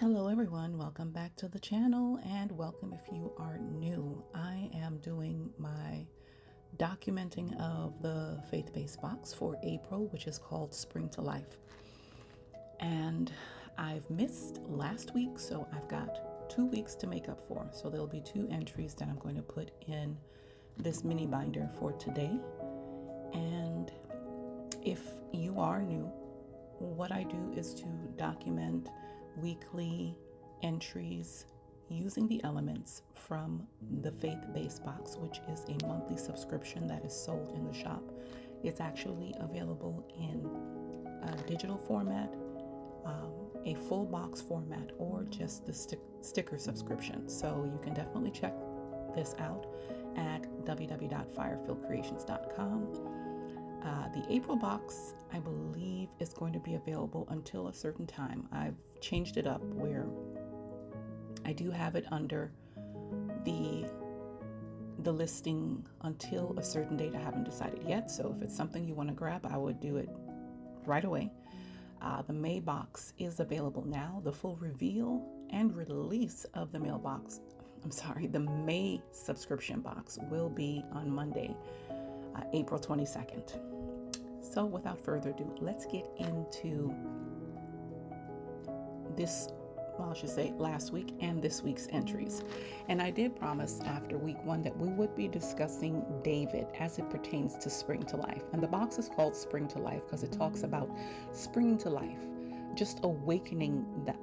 Hello everyone, welcome back to the channel and welcome if you are new. I am doing my documenting of the faith-based box for April, which is called Spring to Life. And I've missed last week, so I've got 2 weeks to make up for. So there'll be 2 entries that I'm going to put in this mini binder for today. And if you are new, what I do is to document weekly entries using the elements from the faith-based box, which is a monthly subscription that is sold in the shop. It's actually available in a digital format, a full box format, or just the sticker subscription. So you can definitely check this out at www.firefilledcreations.com. The April box, I believe, is going to be available until a certain time. I've changed it up where I do have it under the listing until a certain date. I haven't decided yet. So if it's something you want to grab, I would do it right away. The May box is available now. The full reveal and release of the the May subscription box will be on Monday, April 22nd. So without further ado, let's get into this, well, I should say last week and this week's entries. And I did promise after week 1 that we would be discussing David as it pertains to spring to life. And the box is called Spring to Life because it talks about spring to life, just awakening the,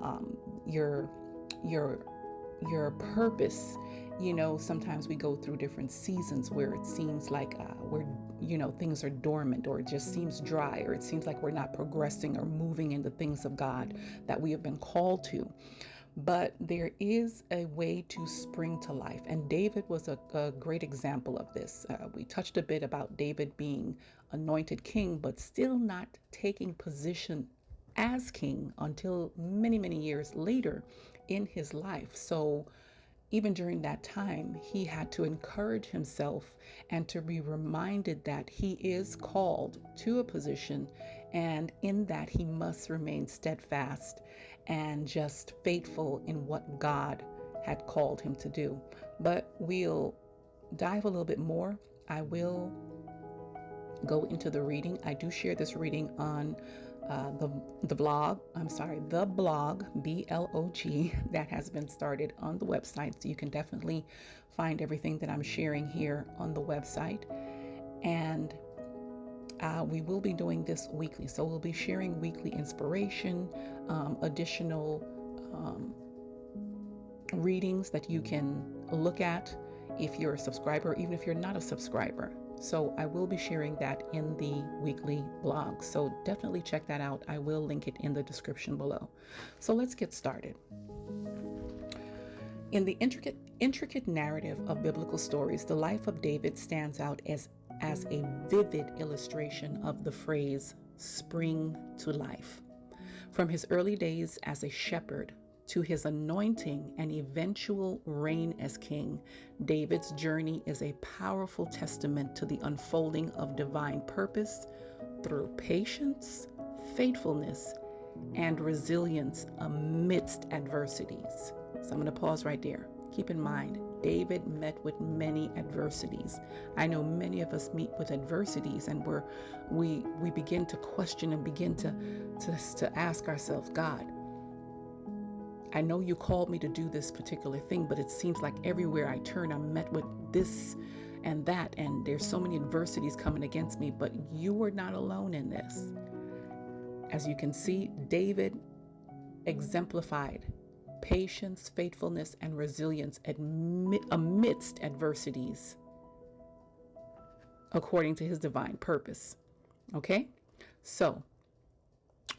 your purpose. You know, sometimes we go through different seasons where it seems like things are dormant, or it just seems dry, or it seems like we're not progressing or moving in the things of God that we have been called to. But there is a way to spring to life. And David was a great example of this. We touched a bit about David being anointed king, but still not taking position as king until many, many years later in his life. So even during that time, he had to encourage himself and to be reminded that he is called to a position, and in that he must remain steadfast and just faithful in what God had called him to do. But we'll dive a little bit more. I will go into the reading. I do share this reading on the blog, BLOG, that has been started on the website. So you can definitely find everything that I'm sharing here on the website. And we will be doing this weekly. So we'll be sharing weekly inspiration, additional readings that you can look at if you're a subscriber, even if you're not a subscriber. So I will be sharing that in the weekly blog. So definitely check that out. I will link it in the description below. So let's get started. In the intricate narrative of biblical stories, the life of David stands out as a vivid illustration of the phrase spring to life. From his early days as a shepherd to his anointing and eventual reign as king, David's journey is a powerful testament to the unfolding of divine purpose through patience, faithfulness, and resilience amidst adversities. So I'm going to pause right there. Keep in mind, David met with many adversities. I know many of us meet with adversities, and we begin to question and begin to ask ourselves, God, I know you called me to do this particular thing, but it seems like everywhere I turn, I'm met with this and that, and there's so many adversities coming against me, but you were not alone in this. As you can see, David exemplified patience, faithfulness, and resilience amidst adversities, according to his divine purpose. Okay? So,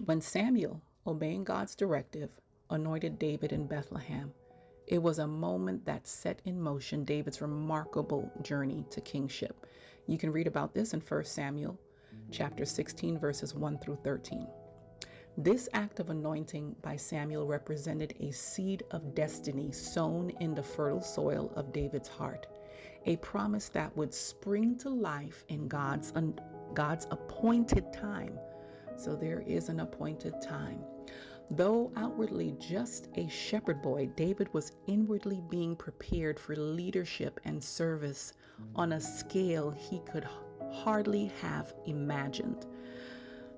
when Samuel, obeying God's directive, anointed David in Bethlehem, it was a moment that set in motion David's remarkable journey to kingship. You can read about this in 1 Samuel chapter 16, verses 1 through 13. This act of anointing by Samuel represented a seed of destiny sown in the fertile soil of David's heart, a promise that would spring to life in God's appointed time. So there is an appointed time. Though outwardly just a shepherd boy, David was inwardly being prepared for leadership and service on a scale he could hardly have imagined.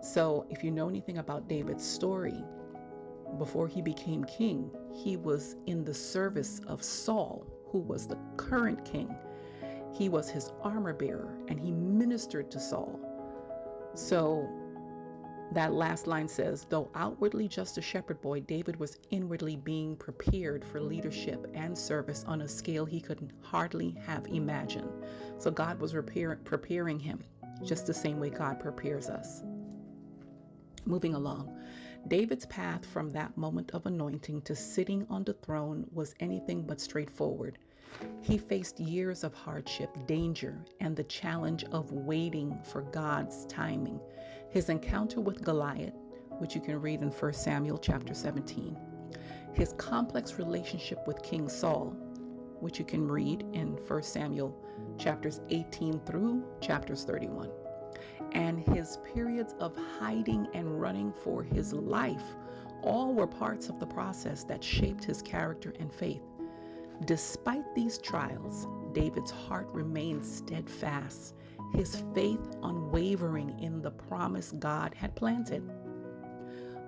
So if you know anything about David's story, before he became king, he was in the service of Saul, who was the current king. He was his armor bearer and he ministered to Saul. So that last line says, though outwardly just a shepherd boy, David was inwardly being prepared for leadership and service on a scale he could hardly have imagined. So God was preparing him just the same way God prepares us. Moving along, David's path from that moment of anointing to sitting on the throne was anything but straightforward. He faced years of hardship, danger, and the challenge of waiting for God's timing. His encounter with Goliath, which you can read in 1 Samuel chapter 17. His complex relationship with King Saul, which you can read in 1 Samuel chapters 18 through chapters 31. And his periods of hiding and running for his life, all were parts of the process that shaped his character and faith. Despite these trials, David's heart remained steadfast, his faith unwavering in the promise God had planted.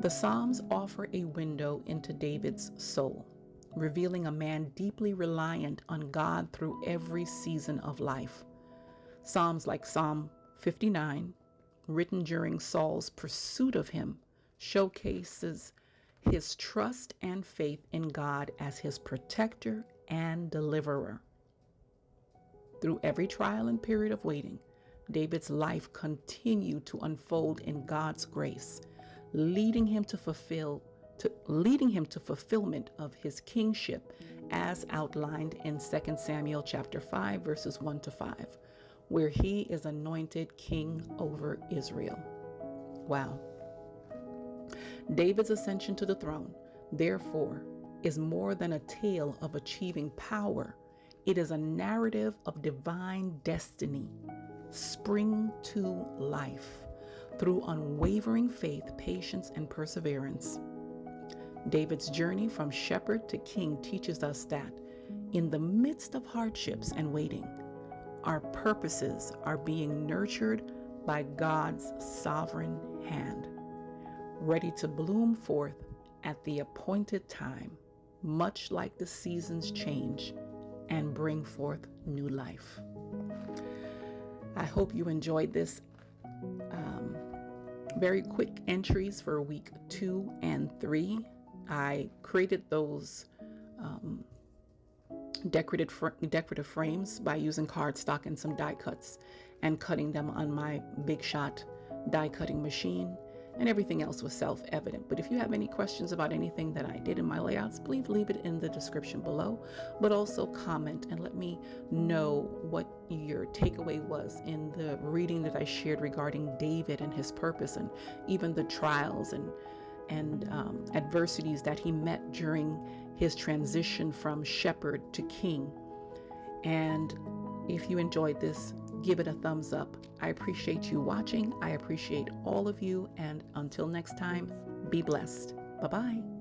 The Psalms offer a window into David's soul, revealing a man deeply reliant on God through every season of life. Psalms like Psalm 59, written during Saul's pursuit of him, showcases his trust and faith in God as his protector and deliverer. Through every trial and period of waiting, David's life continued to unfold in God's grace, leading him to fulfillment of his kingship as outlined in 2 Samuel chapter 5 verses 1 to 5, where he is anointed king over Israel. Wow. David's ascension to the throne, therefore, is more than a tale of achieving power. It is a narrative of divine destiny, spring to life through unwavering faith, patience, and perseverance. David's journey from shepherd to king teaches us that in the midst of hardships and waiting, our purposes are being nurtured by God's sovereign hand, ready to bloom forth at the appointed time, much like the seasons change and bring forth new life. I hope you enjoyed this very quick entries for week 2 and 3. I created those decorative frames by using cardstock and some die cuts and cutting them on my Big Shot die cutting machine, and everything else was self-evident. But if you have any questions about anything that I did in my layouts, please leave it in the description below, but also comment and let me know what your takeaway was in the reading that I shared regarding David and his purpose, and even the trials and adversities that he met during his transition from shepherd to king. And if you enjoyed this, give it a thumbs up. I appreciate you watching. I appreciate all of you. And until next time, be blessed. Bye-bye.